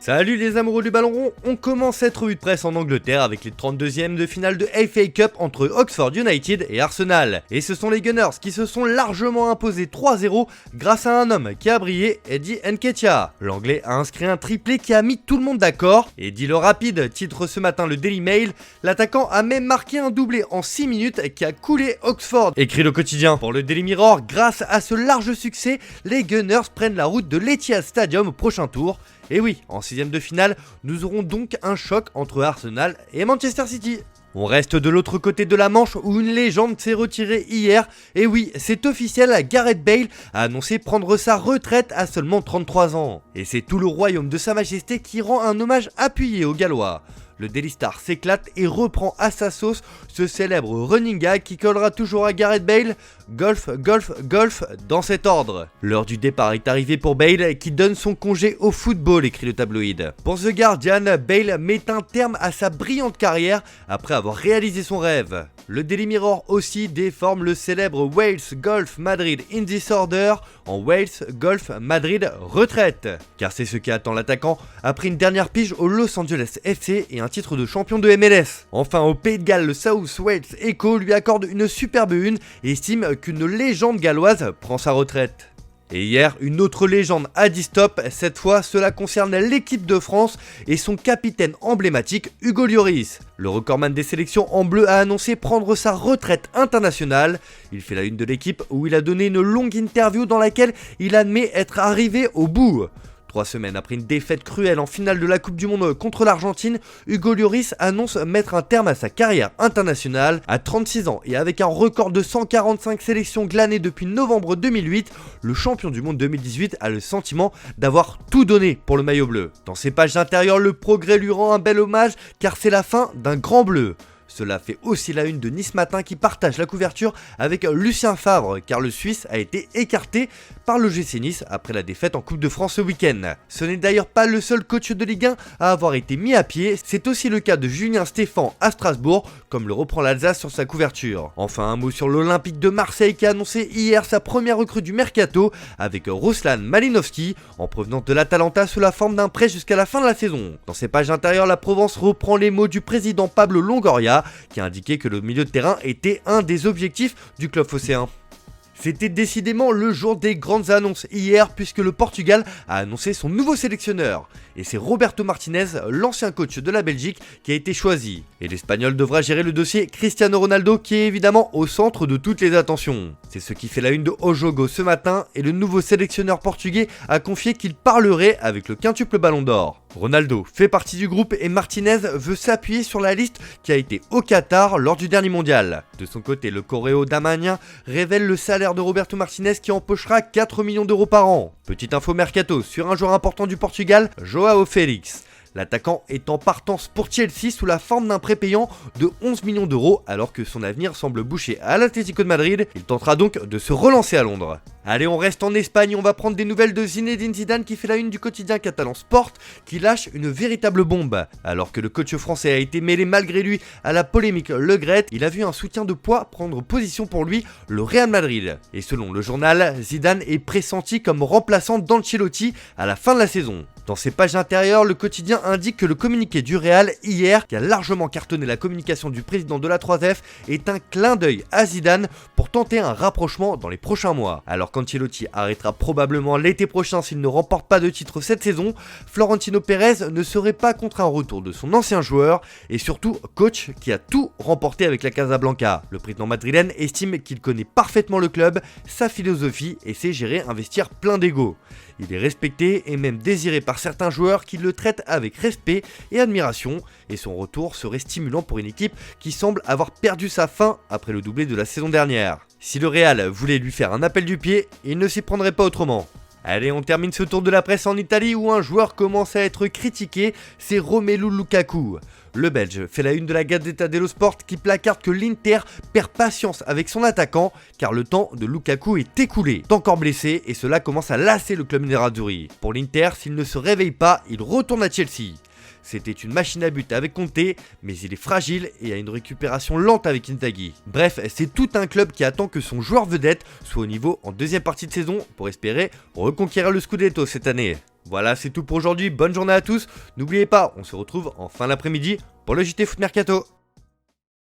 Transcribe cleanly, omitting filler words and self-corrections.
Salut les amoureux du ballon rond, on commence cette revue de presse en Angleterre avec les 32e de finale de FA Cup entre Oxford United et Arsenal. Et ce sont les Gunners qui se sont largement imposés 3-0 grâce à un homme qui a brillé, Eddie Nketiah. L'anglais a inscrit un triplé qui a mis tout le monde d'accord. Eddie le rapide titre ce matin le Daily Mail, l'attaquant a même marqué un doublé en 6 minutes qui a coulé Oxford. Écrit le quotidien. Pour le Daily Mirror, grâce à ce large succès, les Gunners prennent la route de l'Etihad Stadium au prochain tour. Et oui, en 6ème de finale, nous aurons donc un choc entre Arsenal et Manchester City. On reste de l'autre côté de la Manche où une légende s'est retirée hier. Et oui, c'est officiel, Gareth Bale a annoncé prendre sa retraite à seulement 33 ans. Et c'est tout le royaume de Sa Majesté qui rend un hommage appuyé aux Gallois. Le Daily Star s'éclate et reprend à sa sauce ce célèbre running gag qui collera toujours à Gareth Bale, golf, golf, golf, dans cet ordre. L'heure du départ est arrivée pour Bale qui donne son congé au football, écrit le tabloïd. Pour The Guardian, Bale met un terme à sa brillante carrière après avoir réalisé son rêve. Le Daily Mirror aussi déforme le célèbre Wales Golf Madrid in this order en Wales Golf Madrid retraite. Car c'est ce qui attend l'attaquant après une dernière pige au Los Angeles FC et un titre de champion de MLS. Enfin au Pays de Galles, le South Wales Echo lui accorde une superbe une et estime qu'une légende galloise prend sa retraite. Et hier, une autre légende a dit stop, cette fois cela concerne l'équipe de France et son capitaine emblématique Hugo Lloris. Le recordman des sélections en bleu a annoncé prendre sa retraite internationale. Il fait la une de l'équipe où il a donné une longue interview dans laquelle il admet être arrivé au bout. 3 semaines après une défaite cruelle en finale de la Coupe du Monde contre l'Argentine, Hugo Lloris annonce mettre un terme à sa carrière internationale. À 36 ans et avec un record de 145 sélections glanées depuis novembre 2008, le champion du monde 2018 a le sentiment d'avoir tout donné pour le maillot bleu. Dans ses pages intérieures, le Progrès lui rend un bel hommage car c'est la fin d'un grand bleu. Cela fait aussi la une de Nice Matin qui partage la couverture avec Lucien Favre car le Suisse a été écarté par le GC Nice après la défaite en Coupe de France ce week-end. Ce n'est d'ailleurs pas le seul coach de Ligue 1 à avoir été mis à pied, c'est aussi le cas de Julien Stéphan à Strasbourg comme le reprend l'Alsace sur sa couverture. Enfin un mot sur l'Olympique de Marseille qui a annoncé hier sa première recrue du mercato avec Ruslan Malinovski en provenance de l'Atalanta sous la forme d'un prêt jusqu'à la fin de la saison. Dans ses pages intérieures, la Provence reprend les mots du président Pablo Longoria qui a indiqué que le milieu de terrain était un des objectifs du club phocéen. C'était décidément le jour des grandes annonces hier puisque le Portugal a annoncé son nouveau sélectionneur. Et c'est Roberto Martinez, l'ancien coach de la Belgique, qui a été choisi. Et l'Espagnol devra gérer le dossier Cristiano Ronaldo qui est évidemment au centre de toutes les attentions. C'est ce qui fait la une de O Jogo ce matin et le nouveau sélectionneur portugais a confié qu'il parlerait avec le quintuple ballon d'or. Ronaldo fait partie du groupe et Martinez veut s'appuyer sur la liste qui a été au Qatar lors du dernier mondial. De son côté, le Coréo Damanien révèle le salaire de Roberto Martinez qui empochera 4 millions d'euros par an. Petite info mercato sur un joueur important du Portugal, Joao Félix. L'attaquant est en partance pour Chelsea sous la forme d'un prêt payant de 11 millions d'euros alors que son avenir semble bouché à l'Atlético de Madrid. Il tentera donc de se relancer à Londres. Allez, on reste en Espagne, on va prendre des nouvelles de Zinedine Zidane qui fait la une du quotidien catalan Sport qui lâche une véritable bombe. Alors que le coach français a été mêlé malgré lui à la polémique Le Gret, il a vu un soutien de poids prendre position pour lui, le Real Madrid. Et selon le journal, Zidane est pressenti comme remplaçant d'Ancelotti à la fin de la saison. Dans ses pages intérieures, le quotidien indique que le communiqué du Real hier, qui a largement cartonné la communication du président de la 3F, est un clin d'œil à Zidane pour tenter un rapprochement dans les prochains mois. Alors qu'Ancelotti arrêtera probablement l'été prochain s'il ne remporte pas de titre cette saison, Florentino Pérez ne serait pas contre un retour de son ancien joueur et surtout coach qui a tout remporté avec la Casablanca. Le président madrilène estime qu'il connaît parfaitement le club, sa philosophie et sait gérer un vestiaire plein d'ego. Il est respecté et même désiré par certains joueurs qui le traitent avec respect et admiration et son retour serait stimulant pour une équipe qui semble avoir perdu sa faim après le doublé de la saison dernière. Si le Real voulait lui faire un appel du pied, il ne s'y prendrait pas autrement. Allez, on termine ce tour de la presse en Italie où un joueur commence à être critiqué, c'est Romelu Lukaku. Le Belge fait la une de la Gazzetta dello Sport qui placarde que l'Inter perd patience avec son attaquant car le temps de Lukaku est écoulé. Encore blessé et cela commence à lasser le club nerazzurri. Pour l'Inter, s'il ne se réveille pas, il retourne à Chelsea. C'était une machine à but avec Conte, mais il est fragile et a une récupération lente avec Inzaghi. Bref, c'est tout un club qui attend que son joueur vedette soit au niveau en deuxième partie de saison pour espérer reconquérir le Scudetto cette année. Voilà, c'est tout pour aujourd'hui, bonne journée à tous. N'oubliez pas, on se retrouve en fin d'après-midi pour le JT Foot Mercato.